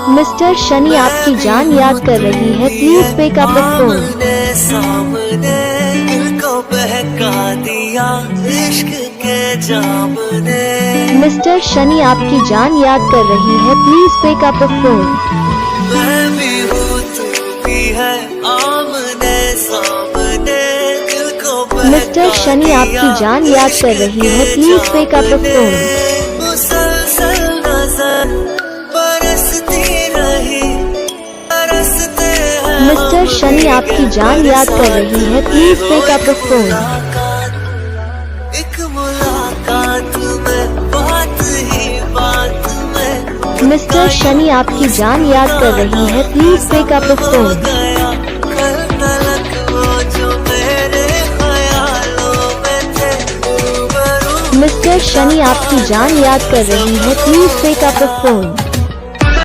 Mister Shani आपकी जान याद कर रही है, please pick up the phone. सामने दिल को बहका दिया इश्क के जाम ने। मिस्टर शनि आपकी जान याद कर रही है, please pick up the phone. मैं भी हूँ तू भी है आमने सामने दिल को बहका मिस्टर शनि आपकी जान याद कर रही है, please pick up the phone. मुसलसल नजर बरसती रही बरसते हैं मिस्टर शनि आपकी जान याद कर रही है, please pick up the phone. एक मुलाकात में बात ही बात में मिस्टर शनि आपकी जान याद कर रही है, please pick up the phone. गया कल तलक वो जो मेरे ख्यालों में थे रूबरू। मिस्टर शनि आपकी जान याद कर रही है, please pick up the phone.